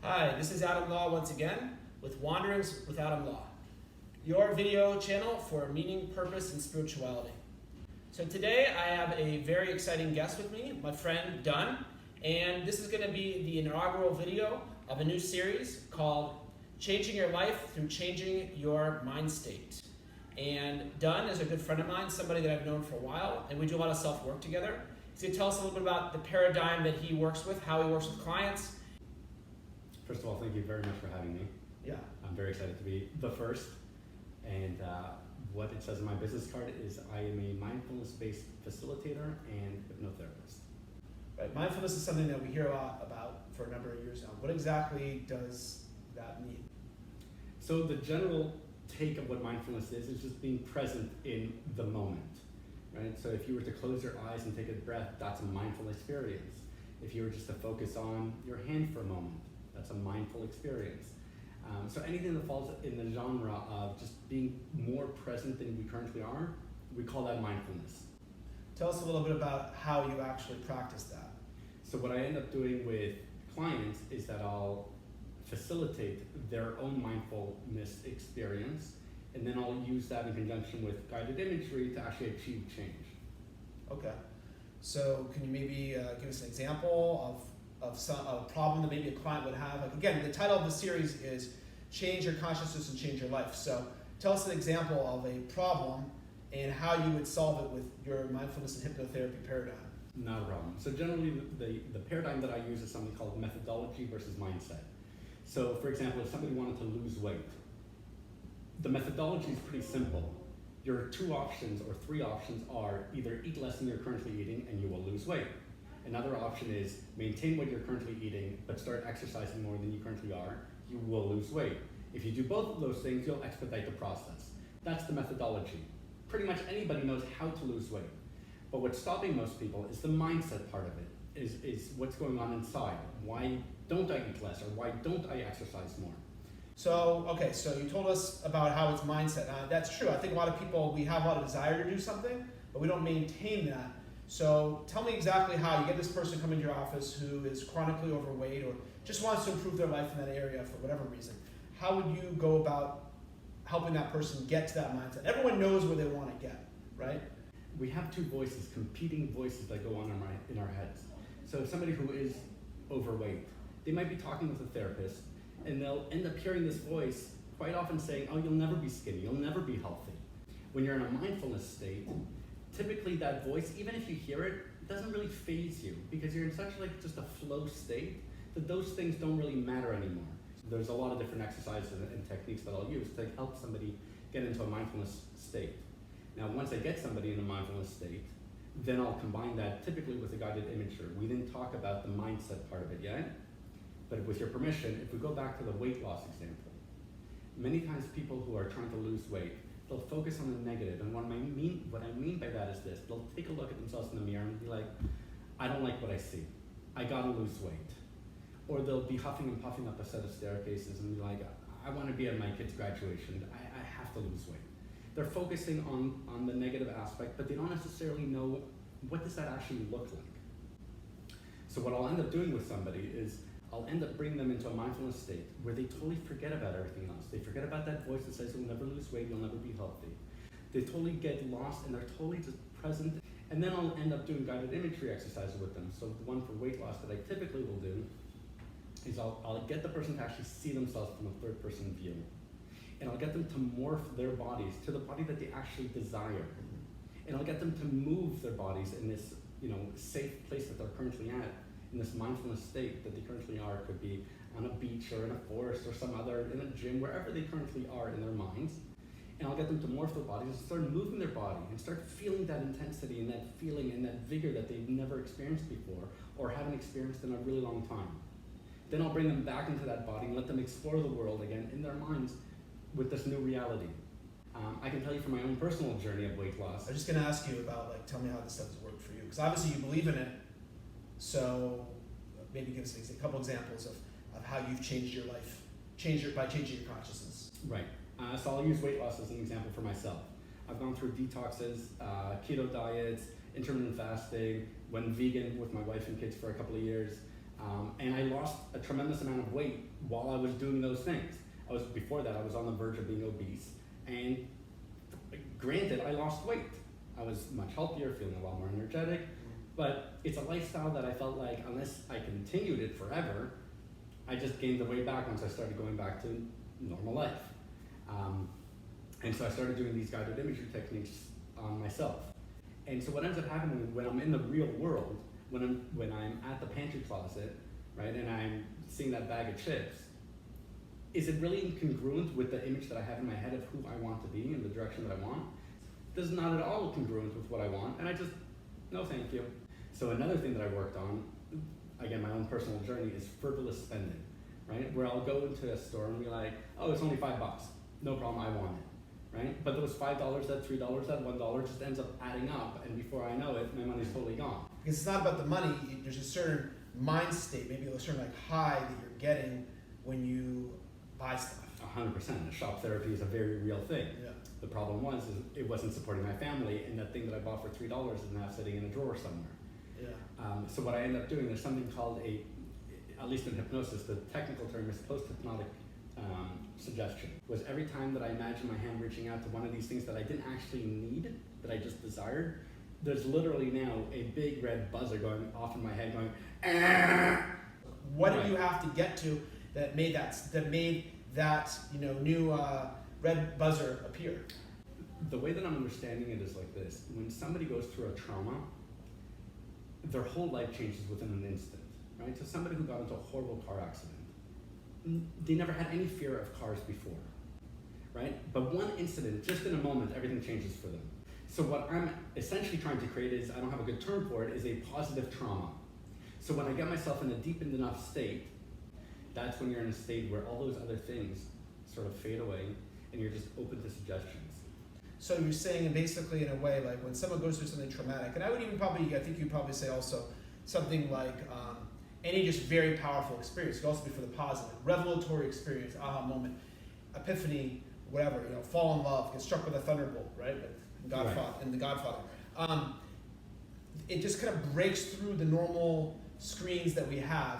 Hi, this is Adammichlaw once again with Wanderings with Adammichlaw, your video channel for meaning, purpose, and spirituality. So today I have a very exciting guest with me, my friend Dunn, and this is going to be the inaugural video of a new series called Changing Your Life Through Changing Your Mind State. And Dunn is a good friend of mine, somebody that I've known for a while, and we do a lot of self-work together. He's going to tell us a little bit about the paradigm that he works with, how he works with clients. First of all, thank you very much for having me. Yeah. I'm very excited to be the first. And what it says in my business card is I am a mindfulness-based facilitator and hypnotherapist. Right. Mindfulness is something that we hear a lot about for a number of years now. What exactly does that mean? So the general take of what mindfulness is just being present in the moment, right? So if you were to close your eyes and take a breath, that's a mindful experience. If you were just to focus on your hand for a moment, that's a mindful experience. So anything that falls in the genre of just being more present than we currently are, we call that mindfulness. Tell us a little bit about how you actually practice that. So what I end up doing with clients is that I'll facilitate their own mindfulness experience, and then I'll use that in conjunction with guided imagery to actually achieve change. Okay. So can you maybe give us an example of a problem that maybe a client would have? Like, again, the title of the series is Change Your Consciousness and Change Your Life. So tell us an example of a problem and how you would solve it with your mindfulness and hypnotherapy paradigm. Not a problem. So generally the paradigm that I use is something called methodology versus mindset. So for example, if somebody wanted to lose weight, the methodology is pretty simple. Your two options or three options are either eat less than you're currently eating and you will lose weight. Another option is maintain what you're currently eating, but start exercising more than you currently are, you will lose weight. If you do both of those things, you'll expedite the process. That's the methodology. Pretty much anybody knows how to lose weight. But what's stopping most people is the mindset part of it, is what's going on inside. Why don't I eat less, or why don't I exercise more? So, okay, so you told us about how it's mindset. That's true. I think a lot of people, we have a lot of desire to do something, but we don't maintain that. So tell me exactly how you get this person come into your office who is chronically overweight or just wants to improve their life in that area for whatever reason. How would you go about helping that person get to that mindset? Everyone knows where they want to get, right? We have two voices, competing voices that go on in our heads. So if somebody who is overweight, they might be talking with a therapist and they'll end up hearing this voice quite often saying, oh, you'll never be skinny, you'll never be healthy. When you're in a mindfulness state, typically that voice, even if you hear it, doesn't really faze you because you're in such like just a flow state that those things don't really matter anymore. So there's a lot of different exercises and techniques that I'll use to help somebody get into a mindfulness state. Now, once I get somebody in a mindfulness state, then I'll combine that typically with a guided imagery. We didn't talk about the mindset part of it yet, but with your permission, if we go back to the weight loss example, many times people who are trying to lose weight, they'll focus on the negative, and what I mean by that is this: they'll take a look at themselves in the mirror and be like, I don't like what I see, I gotta lose weight. Or they'll be huffing and puffing up a set of staircases and be like, I wanna be at my kid's graduation, I have to lose weight. They're focusing on the negative aspect, but they don't necessarily know what does that actually look like. So what I'll end up doing with somebody is I'll end up bringing them into a mindfulness state where they totally forget about everything else. They forget about that voice that says you'll never lose weight, you'll never be healthy. They totally get lost and they're totally just present. And then I'll end up doing guided imagery exercises with them. So the one for weight loss that I typically will do is I'll get the person to actually see themselves from a third person view. And I'll get them to morph their bodies to the body that they actually desire. And I'll get them to move their bodies in this, safe place that they're currently at, in this mindfulness state that they currently are. It could be on a beach or in a forest or some other, in a gym, wherever they currently are in their minds. And I'll get them to morph their bodies and start moving their body and start feeling that intensity and that feeling and that vigor that they've never experienced before or haven't experienced in a really long time. Then I'll bring them back into that body and let them explore the world again in their minds with this new reality. I can tell you from my own personal journey of weight loss. I was just going to ask you about, tell me how this stuff has worked for you. Because obviously you believe in it, so maybe give us a couple examples of how you've changed your life, by changing your consciousness. Right. So I'll use weight loss as an example for myself. I've gone through detoxes, keto diets, intermittent fasting, went vegan with my wife and kids for a couple of years, And I lost a tremendous amount of weight while I was doing those things. Before that, I was on the verge of being obese. And granted, I lost weight. I was much healthier, feeling a lot more energetic. But it's a lifestyle that I felt like unless I continued it forever, I just gained the weight back once I started going back to normal life. And so I started doing these guided imagery techniques on myself. And so what ends up happening when I'm in the real world, when I'm at the pantry closet, right, and I'm seeing that bag of chips, is it really incongruent with the image that I have in my head of who I want to be and the direction that I want? This is not at all congruent with what I want, and I just, no thank you. So another thing that I worked on, again, my own personal journey, is frivolous spending, right? Where I'll go into a store and be like, oh, it's only $5. No problem, I want it, right? But those $5, that $3, that $1 just ends up adding up, and before I know it, my money's totally gone. Because it's not about the money, there's a certain mind state, maybe a certain high that you're getting when you buy stuff. 100%. Shop therapy is a very real thing. Yeah. The problem was it wasn't supporting my family, and that thing that I bought for $3 is now sitting in a drawer somewhere. Yeah. So what I ended up doing, there's something called at least in hypnosis, the technical term is post-hypnotic suggestion. Was every time that I imagined my hand reaching out to one of these things that I didn't actually need, that I just desired, there's literally now a big red buzzer going off in my head going, ah! What did you have to get to that made that new red buzzer appear? The way that I'm understanding it is like this. When somebody goes through a trauma, their whole life changes within an instant, right? So somebody who got into a horrible car accident, they never had any fear of cars before, right? But one incident, just in a moment, everything changes for them. So what I'm essentially trying to create is, I don't have a good term for it, is a positive trauma. So when I get myself in a deepened enough state, that's when you're in a state where all those other things sort of fade away and you're just open to suggestions. So you're saying basically in a way, like when someone goes through something traumatic, and I think you'd probably say also something like any just very powerful experience, it could also be for the positive, revelatory experience, aha moment, epiphany, whatever, fall in love, get struck with a thunderbolt, right? In The Godfather. It just kind of breaks through the normal screens that we have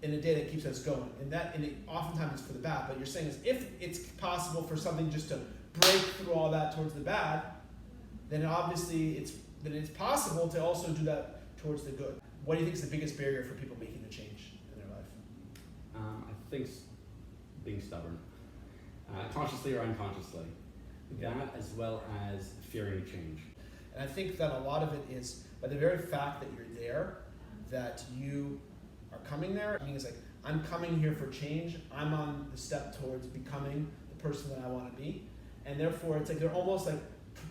in a day that keeps us going. And it oftentimes it's for the bad, but you're saying is if it's possible for something just to break through all that towards the bad, then obviously it's possible to also do that towards the good. What do you think is the biggest barrier for people making the change in their life? I think being stubborn, consciously or unconsciously. That as well as fearing change. And I think that a lot of it is by the very fact that you're there, that you are coming there. I mean, it's like, I'm coming here for change. I'm on the step towards becoming the person that I want to be. And therefore, it's like they're almost like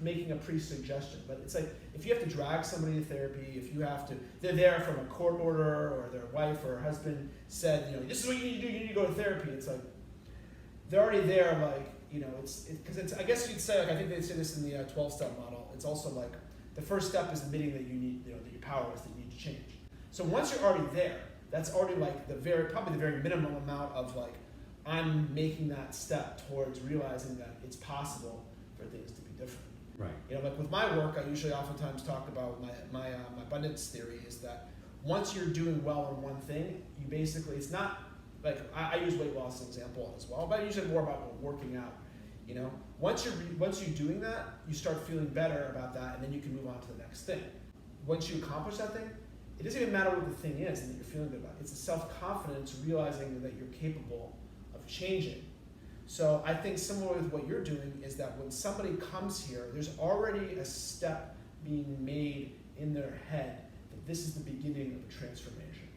making a pre-suggestion. But it's like, if you have to drag somebody to therapy, they're there from a court order, or their wife or husband said, this is what you need to do, you need to go to therapy. It's like, they're already there, like, I guess you'd say, like, I think they say this in the 12-step model, it's also like, the first step is admitting that you need, that you're powerless, that you need to change. So once you're already there, that's already like probably the very minimum amount of like, I'm making that step towards realizing that it's possible for things to be different. Right. Like with my work, I usually oftentimes talk about my abundance theory is that once you're doing well in one thing, you basically, it's not, like I use weight loss as an example as well, but I usually more about working out. Once you're doing that, you start feeling better about that, and then you can move on to the next thing. Once you accomplish that thing, it doesn't even matter what the thing is and that you're feeling good about. It's a self-confidence, realizing that you're capable of changing. So I think similar with what you're doing is that when somebody comes here, there's already a step being made in their head that this is the beginning of a transformation.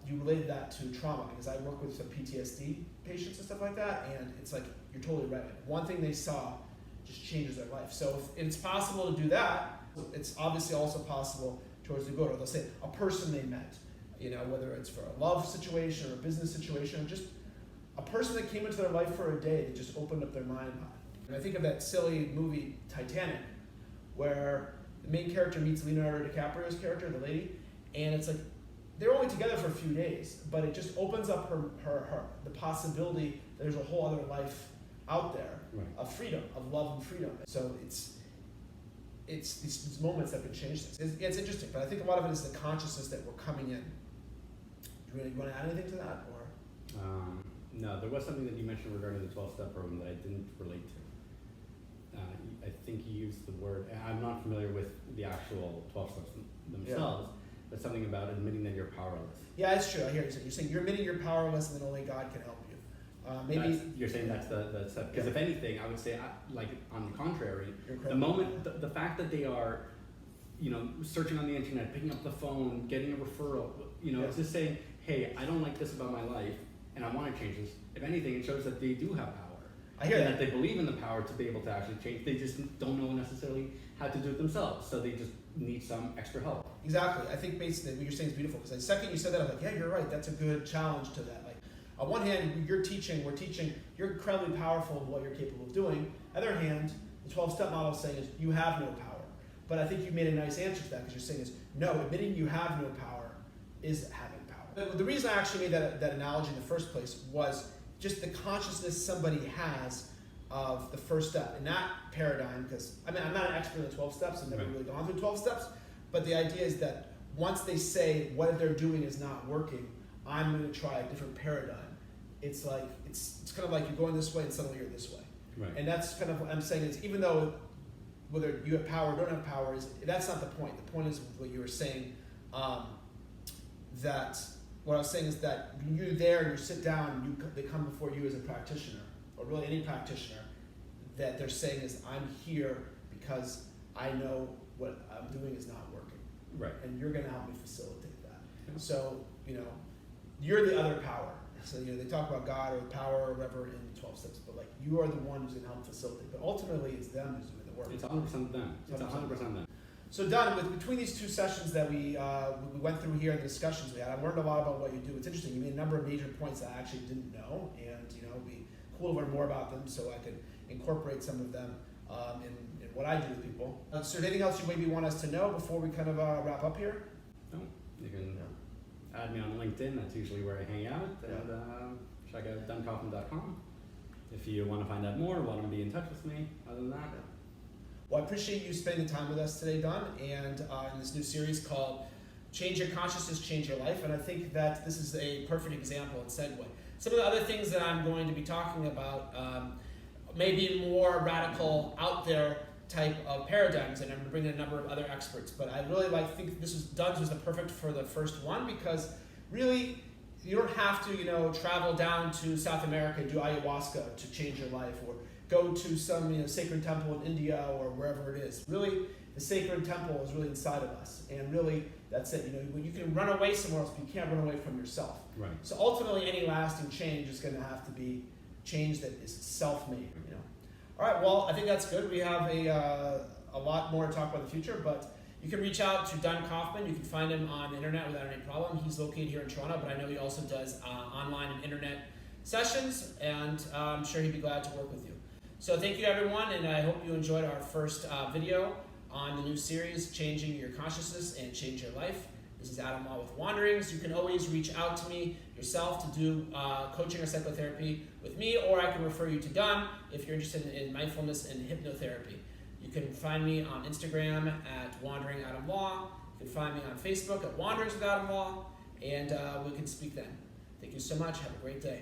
You related that to trauma because I work with some PTSD patients and stuff like that, and it's like, you're totally right. One thing they saw just changes their life. So if it's possible to do that, it's obviously also possible towards the good. Or they'll say a person they met, whether it's for a love situation or a business situation, or just a person that came into their life for a day that just opened up their mind. And I think of that silly movie Titanic, where the main character meets Leonardo DiCaprio's character, the lady, and it's like they're only together for a few days, but it just opens up her the possibility that there's a whole other life out there, right, of freedom, of love and freedom. So it's these moments that can change things. It's interesting, but I think a lot of it is the consciousness that we're coming in. You want to add anything to that? Or No, there was something that you mentioned regarding the 12-step program that I didn't relate to. I think you used the word, I'm not familiar with the actual 12 steps themselves, but something about admitting that you're powerless. Yeah, it's true. I hear you. You're saying you're admitting you're powerless and then only God can help you. You're saying that's the step. Because if anything, I would say, like, on the contrary, the fact that they are, searching on the internet, picking up the phone, getting a referral, it's just saying, hey, I don't like this about my life, and I want to change this. If anything, it shows that they do have power. I hear that they believe in the power to be able to actually change. They just don't know necessarily how to do it themselves, so they just need some extra help. Exactly. I think basically what you're saying is beautiful, because the second you said that, I'm like, yeah, you're right. That's a good challenge to that. Like, on one hand, we're teaching, you're incredibly powerful in what you're capable of doing. On the other hand, the 12-step model is saying is you have no power. But I think you made a nice answer to that, because you're saying is, no, admitting you have no power is having power. But the reason I actually made that analogy in the first place was just the consciousness somebody has of the first step. In that paradigm, because I'm not an expert in the 12 steps, I've never really gone through 12 steps, but the idea is that once they say what they're doing is not working, I'm going to try a different paradigm. It's like, it's kind of like you're going this way and suddenly you're this way. Right. And that's kind of what I'm saying is, even though whether you have power or don't have power, that's not the point. The point is what you were saying, that what I was saying is that when you're there and you sit down and they come before you as a practitioner, or really any practitioner, that they're saying is, I'm here because I know what I'm doing is not working. Right. And you're going to help me facilitate that. Yeah. So, you're the other power. So, they talk about God or power or whatever in the 12 steps, but like, you are the one who's going to help facilitate. But ultimately, it's them who's doing the work. It's 100% them. It's 100% them. So Dunn, between these two sessions that we went through here, the discussions we had, I learned a lot about what you do. It's interesting. You made a number of major points that I actually didn't know, and it'd be cool to learn more about them so I could incorporate some of them in what I do with people. So anything else you maybe want us to know before we kind of wrap up here? No, you can add me on LinkedIn. That's usually where I hang out. And check out DunnKaufman.com if you want to find out more, want to be in touch with me. Other than that. Well, I appreciate you spending time with us today, Dunn, and in this new series called Change Your Consciousness, Change Your Life. And I think that this is a perfect example and segue. Some of the other things that I'm going to be talking about may be more radical, out there type of paradigms, and I'm going to bring in a number of other experts. But I really think Dunn's was the perfect for the first one, because really you don't have to travel down to South America and do ayahuasca to change your life, or go to some sacred temple in India or wherever it is. Really, the sacred temple is really inside of us, and really that's it. You can run away somewhere else, but you can't run away from yourself. Right. So ultimately, any lasting change is going to have to be change that is self-made. All right. Well, I think that's good. We have a lot more to talk about in the future, but you can reach out to Dunn Kaufman. You can find him on the internet without any problem. He's located here in Toronto, but I know he also does online and internet sessions, and I'm sure he'd be glad to work with you. So thank you, everyone, and I hope you enjoyed our first video on the new series, Changing Your Consciousness and Change Your Life. This is Adammichlaw with Wanderings. You can always reach out to me yourself to do coaching or psychotherapy with me, or I can refer you to Dunn if you're interested in mindfulness and hypnotherapy. You can find me on Instagram at Wandering Adammichlaw. You can find me on Facebook at Wanderings with Adammichlaw, and we can speak then. Thank you so much. Have a great day.